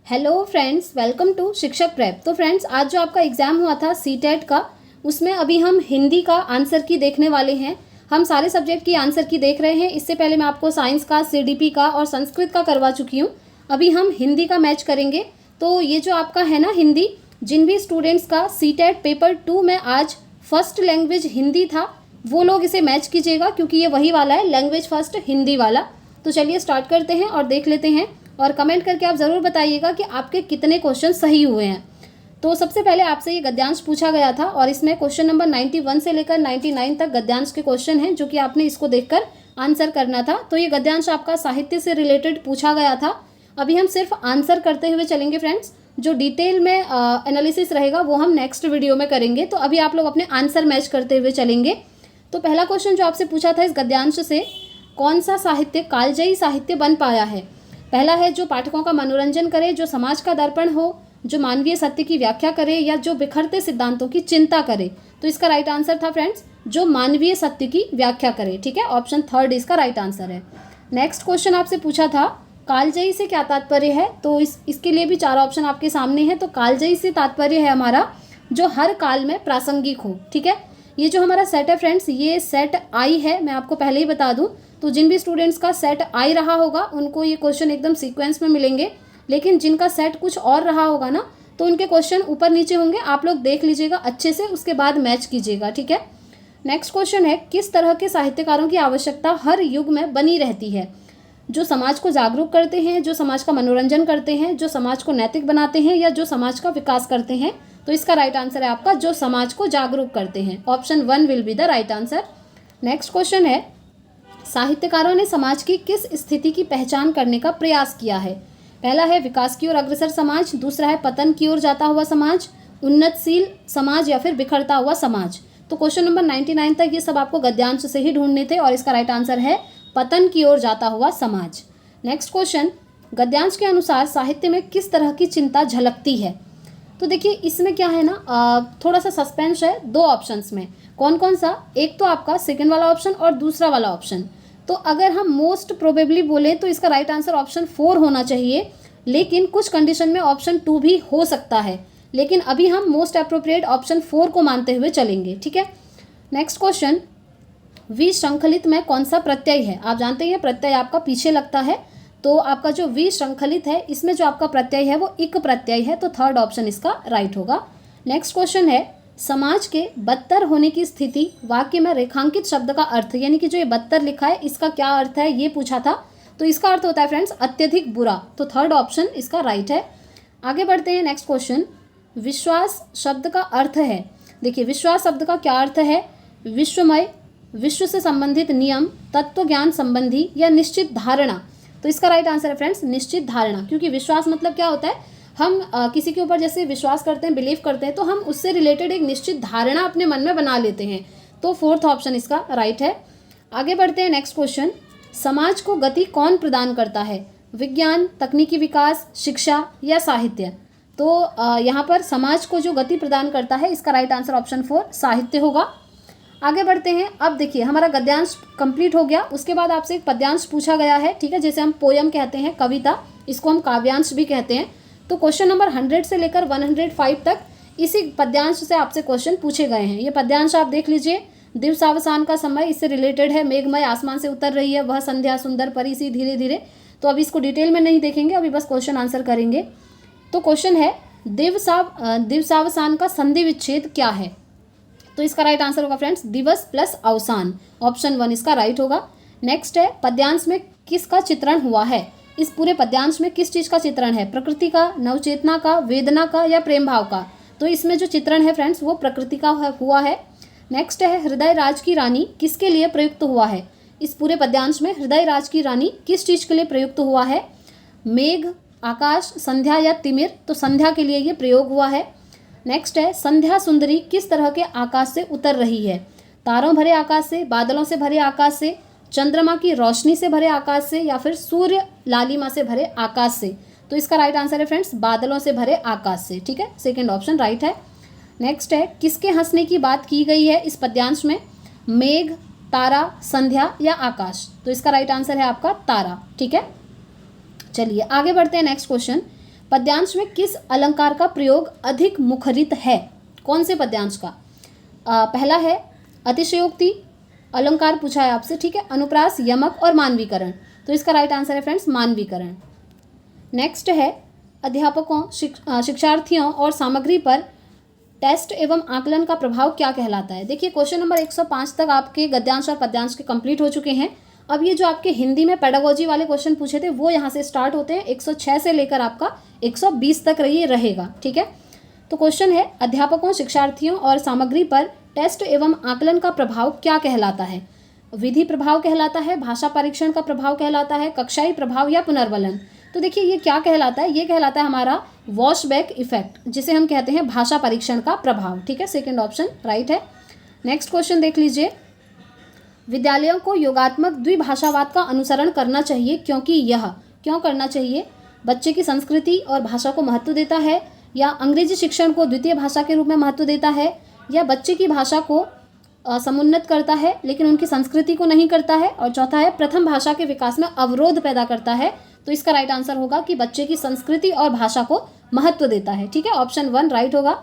Hello friends, welcome to शिक्षक prep. तो friends, आज जो आपका एग्ज़ाम हुआ था सीटेट का, उसमें अभी हम हिंदी का आंसर की देखने वाले हैं। हम सारे सब्जेक्ट की आंसर की देख रहे हैं। इससे पहले मैं आपको साइंस का, सीडीपी का और संस्कृत का करवा चुकी हूँ। अभी हम हिंदी का मैच करेंगे। तो ये जो आपका है ना हिंदी, जिन भी स्टूडेंट्स का सीटेट पेपर 2 में आज फर्स्ट लैंग्वेज हिंदी था, वो लोग इसे मैच कीजिएगा, क्योंकि ये वही वाला है, लैंग्वेज फर्स्ट हिंदी वाला। तो चलिए स्टार्ट करते हैं और देख लेते हैं, और कमेंट करके आप ज़रूर बताइएगा कि आपके कितने क्वेश्चन सही हुए हैं। तो सबसे पहले आपसे ये गद्यांश पूछा गया था, और इसमें क्वेश्चन नंबर 91 से लेकर 99 तक गद्यांश के क्वेश्चन हैं, जो कि आपने इसको देखकर आंसर करना था। तो ये गद्यांश आपका साहित्य से रिलेटेड पूछा गया था। अभी हम सिर्फ आंसर करते हुए चलेंगे फ्रेंड्स। जो डिटेल में एनालिसिस रहेगा वो हम नेक्स्ट वीडियो में करेंगे। तो अभी आप लोग अपने आंसर मैच करते हुए चलेंगे। तो पहला क्वेश्चन जो आपसे पूछा था इस गद्यांश से, कौन सा साहित्य कालजयी साहित्य बन पाया है? पहला है जो पाठकों का मनोरंजन करे, जो समाज का दर्पण हो, जो मानवीय सत्य की व्याख्या करे, या जो बिखरते सिद्धांतों की चिंता करे। तो इसका राइट आंसर था फ्रेंड्स, जो मानवीय सत्य की व्याख्या करे। ठीक है, ऑप्शन 3 इसका राइट आंसर है। नेक्स्ट क्वेश्चन आपसे पूछा था, कालजयी से क्या तात्पर्य है? तो इसके लिए भी 4 ऑप्शन आपके सामने हैं। तो कालजयी से तात्पर्य है हमारा जो हर काल में प्रासंगिक हो। ठीक है, ये जो हमारा सेट है फ्रेंड्स, ये सेट आई है, मैं आपको पहले ही बता दूं। तो जिन भी स्टूडेंट्स का सेट आई रहा होगा उनको ये क्वेश्चन एकदम सीक्वेंस में मिलेंगे, लेकिन जिनका सेट कुछ और रहा होगा ना, तो उनके क्वेश्चन ऊपर नीचे होंगे। आप लोग देख लीजिएगा अच्छे से, उसके बाद मैच कीजिएगा। ठीक है, नेक्स्ट क्वेश्चन है, किस तरह के साहित्यकारों की आवश्यकता हर युग में बनी रहती है? जो समाज को जागरूक करते हैं, जो समाज का मनोरंजन करते हैं, जो समाज को नैतिक बनाते हैं, या जो समाज का विकास करते हैं? तो इसका राइट आंसर है आपका जो समाज को जागरूक करते हैं। Option 1 will be the right answer. Next question है, साहित्यकारों ने समाज की किस स्थिति की पहचान करने का प्रयास किया है? पहला है विकास की ओर अग्रसर समाज, दूसरा है पतन की ओर जाता हुआ समाज, उन्नतशील समाज, या फिर बिखरता हुआ समाज। तो क्वेश्चन नंबर 99 तक ये सब आपको गद्यांश से ही ढूंढने थे, और इसका राइट आंसर है पतन की ओर जाता हुआ समाज। नेक्स्ट क्वेश्चन, गद्यांश के अनुसार साहित्य में किस तरह की चिंता झलकती है? तो देखिए इसमें क्या है ना, थोड़ा सा सस्पेंस है 2 ऑप्शंस में। कौन कौन सा? एक तो आपका सेकंड वाला ऑप्शन और दूसरा वाला ऑप्शन। तो अगर हम मोस्ट प्रोबेबली बोले तो इसका राइट आंसर ऑप्शन 4 होना चाहिए, लेकिन कुछ कंडीशन में ऑप्शन 2 भी हो सकता है। लेकिन अभी हम मोस्ट अप्रोप्रिएट ऑप्शन 4 को मानते हुए चलेंगे। ठीक है, नेक्स्ट क्वेश्चन, विश्रंखलित में कौन सा प्रत्यय है? आप जानते हैं प्रत्यय आपका पीछे लगता है, तो आपका जो विश्रंखलित है इसमें जो आपका प्रत्यय है वो इक प्रत्यय है। तो 3rd ऑप्शन इसका राइट होगा। नेक्स्ट क्वेश्चन है, समाज के बदतर होने की स्थिति वाक्य में रेखांकित शब्द का अर्थ, यानी कि जो ये बदतर लिखा है इसका क्या अर्थ है ये पूछा था। तो इसका अर्थ होता है फ्रेंड्स अत्यधिक बुरा। तो 3rd ऑप्शन इसका राइट है। आगे बढ़ते हैं, नेक्स्ट क्वेश्चन, विश्वास शब्द का अर्थ है। देखिए विश्वास शब्द का क्या अर्थ है? विश्वमय, विश्व से संबंधित नियम, तत्व ज्ञान संबंधी, या निश्चित धारणा। तो इसका राइट आंसर है फ्रेंड्स निश्चित धारणा, क्योंकि विश्वास मतलब क्या होता है, हम किसी के ऊपर जैसे विश्वास करते हैं, बिलीव करते हैं, तो हम उससे रिलेटेड एक निश्चित धारणा अपने मन में बना लेते हैं। तो 4th ऑप्शन इसका राइट है। आगे बढ़ते हैं, नेक्स्ट क्वेश्चन, समाज को गति कौन प्रदान करता है? विज्ञान, तकनीकी विकास, शिक्षा, या साहित्य? तो यहाँ पर समाज को जो गति प्रदान करता है इसका राइट आंसर ऑप्शन 4 साहित्य होगा। आगे बढ़ते हैं, अब देखिए हमारा गद्यांश कंप्लीट हो गया। उसके बाद आपसे एक पद्यांश पूछा गया है। ठीक है, जैसे हम पोयम कहते हैं, कविता, इसको हम काव्यांश भी कहते हैं। तो क्वेश्चन नंबर 100 से लेकर 105 तक इसी पद्यांश से आपसे क्वेश्चन पूछे गए हैं। ये पद्यांश आप देख लीजिए, दिवसावसान का समय इससे रिलेटेड है, मेघमय आसमान से उतर रही है वह संध्या सुंदर परी सी धीरे धीरे। तो अभी इसको डिटेल में नहीं देखेंगे, अभी बस क्वेश्चन आंसर करेंगे। तो क्वेश्चन है, दिवसावसान का संधि विच्छेद क्या है? तो इसका राइट आंसर होगा फ्रेंड्स दिवस प्लस अवसान। ऑप्शन 1 इसका राइट होगा। नेक्स्ट है, पद्यांश में किसका चित्रण हुआ है? इस पूरे पद्यांश में किस चीज़ का चित्रण है? प्रकृति का, नवचेतना का, वेदना का, या प्रेम भाव का? तो इसमें जो चित्रण है फ्रेंड्स वो प्रकृति का हुआ है। नेक्स्ट है, हृदय राज की रानी किसके लिए प्रयुक्त हुआ है? इस पूरे पद्यांश में हृदय राज की रानी किस चीज़ के लिए प्रयुक्त हुआ है? मेघ, आकाश, संध्या, या तिमिर? तो संध्या के लिए ये प्रयोग हुआ है। नेक्स्ट है, संध्या सुंदरी किस तरह के आकाश से उतर रही है? तारों भरे आकाश से, बादलों से भरे आकाश से, चंद्रमा की रोशनी से भरे आकाश से, या फिर सूर्य लालिमा से भरे आकाश से? तो इसका राइट आंसर है फ्रेंड्स बादलों से भरे आकाश से। ठीक है, 2nd ऑप्शन राइट है। नेक्स्ट है, किसके हंसने की बात की गई है इस पद्यांश में? मेघ, तारा, संध्या, या आकाश? तो इसका राइट आंसर है आपका तारा। ठीक है, चलिए आगे बढ़ते हैं, नेक्स्ट क्वेश्चन, पद्यांश में किस अलंकार का प्रयोग अधिक मुखरित है? कौन से पद्यांश का? पहला है अतिशयोक्ति अलंकार पूछा है आपसे, ठीक है, अनुप्रास, यमक और मानवीकरण। तो इसका राइट आंसर है फ्रेंड्स मानवीकरण। नेक्स्ट है अध्यापकों, शिक्षार्थियों और सामग्री पर टेस्ट एवं आकलन का प्रभाव क्या कहलाता है? देखिए क्वेश्चन नंबर 105 तक आपके गद्यांश और पद्यांश के कंप्लीट हो चुके हैं। अब ये जो आपके हिंदी में पेडागोजी वाले क्वेश्चन पूछे थे वो यहाँ से स्टार्ट होते हैं। 106 से लेकर आपका 120 तक ये रहेगा, ठीक है। तो क्वेश्चन है अध्यापकों, शिक्षार्थियों और सामग्री पर टेस्ट एवं आकलन का प्रभाव क्या कहलाता है? विधि प्रभाव कहलाता है, भाषा परीक्षण का प्रभाव कहलाता है, कक्षाई प्रभाव या पुनर्वलन? तो देखिए ये क्या कहलाता है? ये कहलाता है हमारा वॉशबैक इफेक्ट, जिसे हम कहते हैं भाषा परीक्षण का प्रभाव, ठीक है। सेकंड ऑप्शन राइट है। नेक्स्ट क्वेश्चन देख लीजिए, विद्यालयों को योगात्मक द्विभाषावाद का अनुसरण करना चाहिए क्योंकि यह, क्यों करना चाहिए? बच्चे की संस्कृति और भाषा को महत्व देता है, या अंग्रेजी शिक्षण को द्वितीय भाषा के रूप में महत्व देता है, या बच्चे की भाषा को समुन्नत करता है लेकिन उनकी संस्कृति को नहीं करता है, और चौथा है प्रथम भाषा के विकास में अवरोध पैदा करता है। तो इसका राइट आंसर होगा कि बच्चे की संस्कृति और भाषा को महत्व देता है, ठीक है। ऑप्शन 1 राइट होगा।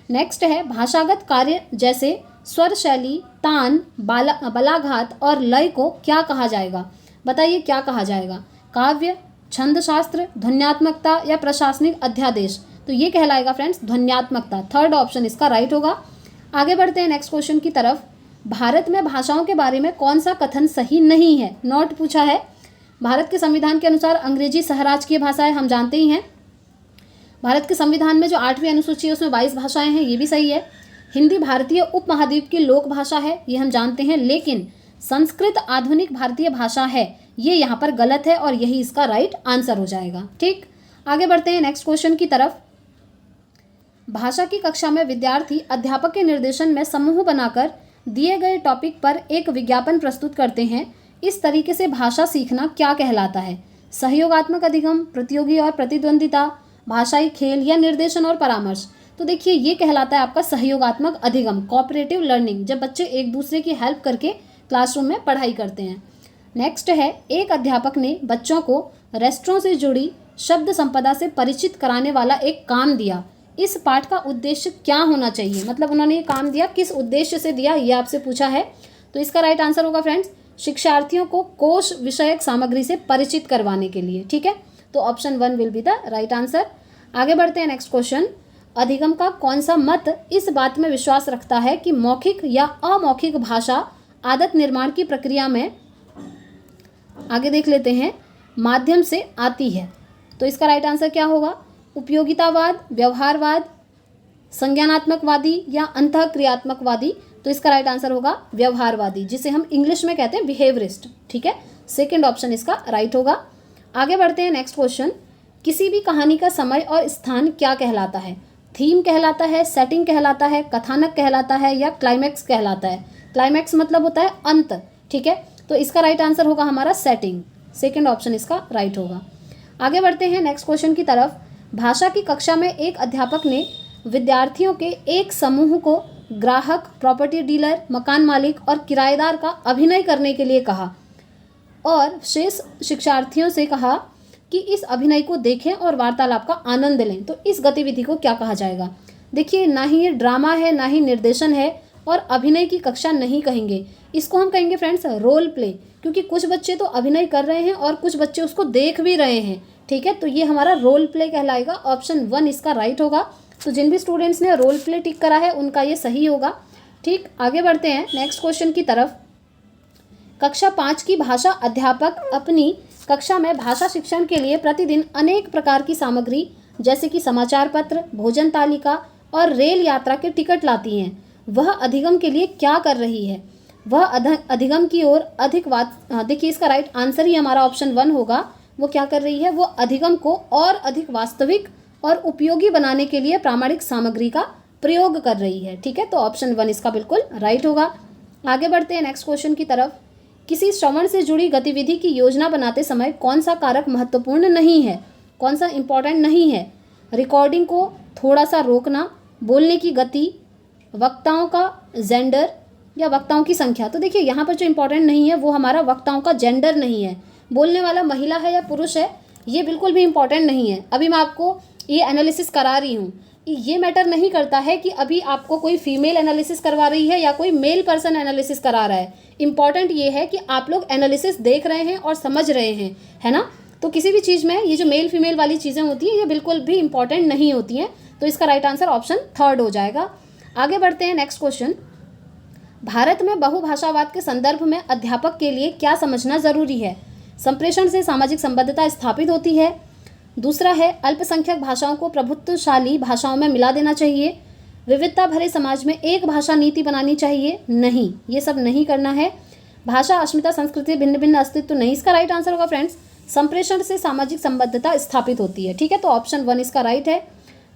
नेक्स्ट है भाषागत कार्य जैसे स्वर शैली, तान, बलाघात और लय को क्या कहा जाएगा? बताइए क्या कहा जाएगा? काव्य, छंद शास्त्र, ध्वन्यात्मकता या प्रशासनिक अध्यादेश? तो ये कहलाएगा फ्रेंड्स ध्वन्यात्मकता। थर्ड ऑप्शन इसका राइट होगा। आगे बढ़ते हैं नेक्स्ट क्वेश्चन की तरफ। भारत में भाषाओं के बारे में कौन सा कथन सही नहीं है? नोट पूछा है। भारत के संविधान के अनुसार अंग्रेजी सहराजकीय भाषा है, हम जानते ही हैं। भारत के संविधान में जो 8वीं अनुसूची है उसमें 22 भाषाएं हैं, ये भी सही है। हिंदी भारतीय उपमहाद्वीप की लोक भाषा है, ये हम जानते हैं, लेकिन संस्कृत आधुनिक भारतीय भाषा है, ये यहाँ पर गलत है और यही इसका राइट आंसर हो जाएगा, ठीक। आगे बढ़ते हैं नेक्स्ट क्वेश्चन की तरफ। भाषा की कक्षा में विद्यार्थी अध्यापक के निर्देशन में समूह बनाकर दिए गए टॉपिक पर एक विज्ञापन प्रस्तुत करते हैं। इस तरीके से भाषा सीखना क्या कहलाता है? सहयोगात्मक अधिगम, प्रतियोगी और प्रतिद्वंदिता, भाषाई खेल या निर्देशन और परामर्श? तो देखिए ये कहलाता है आपका सहयोगात्मक अधिगम, कोऑपरेटिव लर्निंग, जब बच्चे एक दूसरे की हेल्प करके क्लासरूम में पढ़ाई करते हैं। नेक्स्ट है एक अध्यापक ने बच्चों को रेस्टोरों से जुड़ी शब्द संपदा से परिचित कराने वाला एक काम दिया। इस पाठ का उद्देश्य क्या होना चाहिए? मतलब उन्होंने ये काम दिया, किस उद्देश्य से दिया, ये आपसे पूछा है। तो इसका राइट आंसर होगा फ्रेंड्स शिक्षार्थियों को कोश विषयक सामग्री से परिचित करवाने के लिए, ठीक है। तो option 1 will be the right answer. आगे बढ़ते हैं नेक्स्ट क्वेश्चन। अधिगम का कौन सा मत इस बात में विश्वास रखता है कि मौखिक या अमौखिक भाषा आदत निर्माण की प्रक्रिया में, आगे देख लेते हैं, माध्यम से आती है? तो इसका राइट आंसर क्या होगा? उपयोगितावाद, व्यवहारवाद, संज्ञानात्मकवादी या अंतःक्रियात्मकवादी? तो इसका राइट आंसर होगा व्यवहारवादी, जिसे हम इंग्लिश में कहते हैं बिहेवियरिस्ट, ठीक है। सेकंड ऑप्शन इसका राइट होगा। आगे बढ़ते हैं नेक्स्ट क्वेश्चन। किसी भी कहानी का समय और स्थान क्या कहलाता है? थीम कहलाता है, सेटिंग कहलाता है, कथानक कहलाता है या क्लाइमैक्स कहलाता है? क्लाइमैक्स मतलब होता है अंत, ठीक है। तो इसका राइट आंसर होगा हमारा सेटिंग। सेकंड ऑप्शन इसका राइट होगा। आगे बढ़ते हैं नेक्स्ट क्वेश्चन की तरफ। भाषा की कक्षा में एक अध्यापक ने विद्यार्थियों के एक समूह को ग्राहक, प्रॉपर्टी डीलर, मकान मालिक और किराएदार का अभिनय करने के लिए कहा और शेष शिक्षार्थियों से कहा कि इस अभिनय को देखें और वार्तालाप का आनंद लें। तो इस गतिविधि को क्या कहा जाएगा? देखिए ना ही ये ड्रामा है, ना ही निर्देशन है और अभिनय की कक्षा नहीं कहेंगे, इसको हम कहेंगे फ्रेंड्स रोल प्ले, क्योंकि कुछ बच्चे तो अभिनय कर रहे हैं और कुछ बच्चे उसको देख भी रहे हैं, ठीक है। तो ये हमारा रोल प्ले कहलाएगा। ऑप्शन 1 इसका राइट होगा। तो जिन भी स्टूडेंट्स ने रोल प्ले टिक करा है उनका ये सही होगा, ठीक। आगे बढ़ते हैं नेक्स्ट क्वेश्चन की तरफ। कक्षा 5 की भाषा अध्यापक अपनी कक्षा में भाषा शिक्षण के लिए प्रतिदिन अनेक प्रकार की सामग्री जैसे कि समाचार पत्र, भोजन तालिका और रेल यात्रा के टिकट लाती हैं। वह अधिगम के लिए क्या कर रही है? वह अधिगम की ओर अधिक देखिए इसका राइट आंसर ही हमारा ऑप्शन 1 होगा। वो क्या कर रही है? वो अधिगम को और अधिक वास्तविक और उपयोगी बनाने के लिए प्रामाणिक सामग्री का प्रयोग कर रही है, ठीक है। तो ऑप्शन 1 इसका बिल्कुल राइट होगा। आगे बढ़ते हैं नेक्स्ट क्वेश्चन की तरफ। किसी श्रवण से जुड़ी गतिविधि की योजना बनाते समय कौन सा कारक महत्वपूर्ण नहीं है? कौन सा इंपॉर्टेंट नहीं है? रिकॉर्डिंग को थोड़ा सा रोकना, बोलने की गति, वक्ताओं का जेंडर या वक्ताओं की संख्या? तो देखिए यहाँ पर जो इंपॉर्टेंट नहीं है वो हमारा वक्ताओं का जेंडर नहीं है। बोलने वाला महिला है या पुरुष है ये बिल्कुल भी इम्पॉर्टेंट नहीं है। अभी मैं आपको ये एनालिसिस करा रही हूँ, ये मैटर नहीं करता है कि अभी आपको कोई फीमेल एनालिसिस करवा रही है या कोई मेल पर्सन एनालिसिस करा रहा है। इंपॉर्टेंट ये है कि आप लोग एनालिसिस देख रहे हैं और समझ रहे हैं, है ना। तो किसी भी चीज़ में ये जो मेल फीमेल वाली चीज़ें होती हैं ये बिल्कुल भी इंपॉर्टेंट नहीं होती हैं। तो इसका राइट आंसर ऑप्शन थर्ड हो जाएगा। आगे बढ़ते हैं, नेक्स्ट क्वेश्चन। भारत में बहुभाषावाद के संदर्भ में अध्यापक के लिए क्या समझना जरूरी है? संप्रेषण से सामाजिक संबद्धता स्थापित होती है। दूसरा है, अल्पसंख्यक भाषाओं को प्रभुत्वशाली भाषाओं में मिला देना चाहिए। विविधता भरे समाज में एक भाषा नीति बनानी चाहिए। नहीं, ये सब नहीं करना है। भाषा अस्मिता संस्कृति भिन्न भिन्न अस्तित्व नहीं। इसका राइट आंसर होगा फ्रेंड्स, संप्रेषण से सामाजिक संबद्धता स्थापित होती है। ठीक है, तो ऑप्शन 1 इसका राइट है।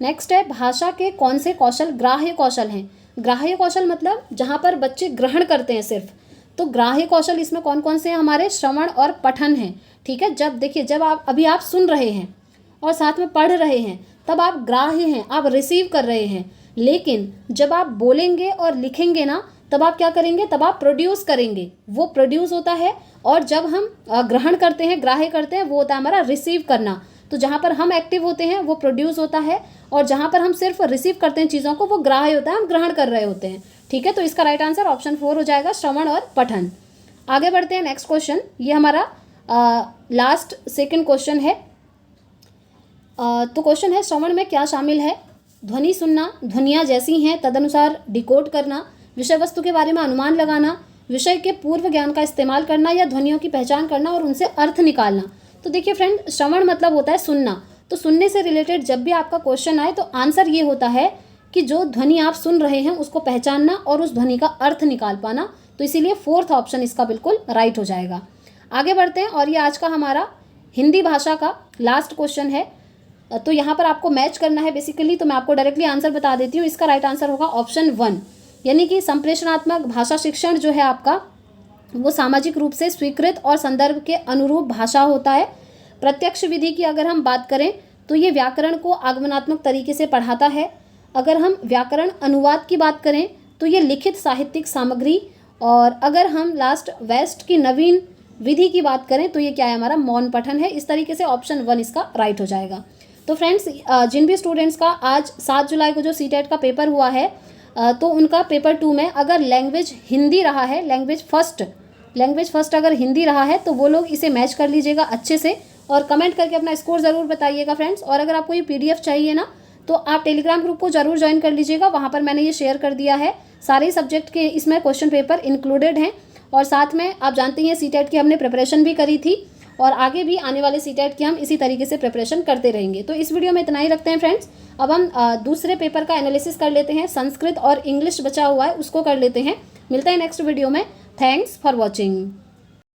नेक्स्ट है, भाषा के कौन से कौशल ग्राह्य कौशल हैं? ग्राह्य कौशल मतलब जहाँ पर बच्चे ग्रहण करते हैं सिर्फ, तो ग्राह्य कौशल इसमें कौन कौन से हैं? हमारे श्रवण और पठन हैं। ठीक है, जब देखिए, जब आप सुन रहे हैं और साथ में पढ़ रहे हैं तब आप ग्राह्य हैं, आप रिसीव कर रहे हैं। लेकिन जब आप बोलेंगे और लिखेंगे ना, तब आप क्या करेंगे? तब आप प्रोड्यूस करेंगे, वो प्रोड्यूस होता है। और जब हम ग्रहण करते हैं, ग्राह्य करते हैं, वो होता है हमारा रिसीव करना। तो जहाँ पर हम एक्टिव होते हैं वो प्रोड्यूस होता है, और जहाँ पर हम सिर्फ रिसीव करते हैं चीज़ों को, वो ग्राह्य होता है, हम ग्रहण कर रहे होते हैं। ठीक है, तो इसका राइट आंसर ऑप्शन 4 हो जाएगा, श्रवण और पठन। आगे बढ़ते हैं, नेक्स्ट क्वेश्चन। ये हमारा लास्ट सेकंड क्वेश्चन है। तो क्वेश्चन है, श्रवण में क्या शामिल है? ध्वनि सुनना, ध्वनियाँ जैसी हैं तदनुसार डिकोड करना, विषय वस्तु के बारे में अनुमान लगाना, विषय के पूर्व ज्ञान का इस्तेमाल करना, या ध्वनियों की पहचान करना और उनसे अर्थ निकालना। तो देखिए फ्रेंड, श्रवण मतलब होता है सुनना। तो सुनने से रिलेटेड जब भी आपका क्वेश्चन आए तो आंसर ये होता है कि जो ध्वनि आप सुन रहे हैं उसको पहचानना और उस ध्वनि का अर्थ निकाल पाना। तो इसीलिए 4th ऑप्शन इसका बिल्कुल राइट हो जाएगा। आगे बढ़ते हैं, और ये आज का हमारा हिंदी भाषा का लास्ट क्वेश्चन है। तो यहाँ पर आपको मैच करना है बेसिकली, तो मैं आपको डायरेक्टली आंसर बता देती हूँ। इसका राइट आंसर होगा ऑप्शन 1, यानी कि संप्रेषणात्मक भाषा शिक्षण जो है आपका, वो सामाजिक रूप से स्वीकृत और संदर्भ के अनुरूप भाषा होता है। प्रत्यक्ष विधि की अगर हम बात करें तो ये व्याकरण को आगमनात्मक तरीके से पढ़ाता है। अगर हम व्याकरण अनुवाद की बात करें तो ये लिखित साहित्यिक सामग्री, और अगर हम लास्ट वेस्ट की नवीन विधि की बात करें तो ये क्या है? हमारा मौन पठन है। इस तरीके से ऑप्शन 1 इसका राइट हो जाएगा। तो फ्रेंड्स, जिन भी स्टूडेंट्स का आज 7 जुलाई को जो सीटेट का पेपर हुआ है, तो उनका पेपर 2 में अगर लैंग्वेज हिंदी रहा है, लैंग्वेज फर्स्ट अगर हिंदी रहा है, तो वो लोग इसे मैच कर लीजिएगा अच्छे से, और कमेंट करके अपना स्कोर ज़रूर बताइएगा फ्रेंड्स। और अगर आपको ये PDF चाहिए ना, तो आप टेलीग्राम ग्रुप को ज़रूर ज्वाइन कर लीजिएगा। वहाँ पर मैंने ये शेयर कर दिया है, सारे सब्जेक्ट के इसमें क्वेश्चन पेपर इंक्लूडेड हैं। और साथ में आप जानते हैं सीटेट की हमने प्रिपरेशन भी करी थी, और आगे भी आने वाले सीटेट की हम इसी तरीके से प्रिपरेशन करते रहेंगे। तो इस वीडियो में इतना ही रखते हैं फ्रेंड्स। अब हम दूसरे पेपर का एनालिसिस कर लेते हैं। संस्कृत और इंग्लिश बचा हुआ है, उसको कर लेते हैं। मिलते हैं नेक्स्ट वीडियो में। Thanks for watching.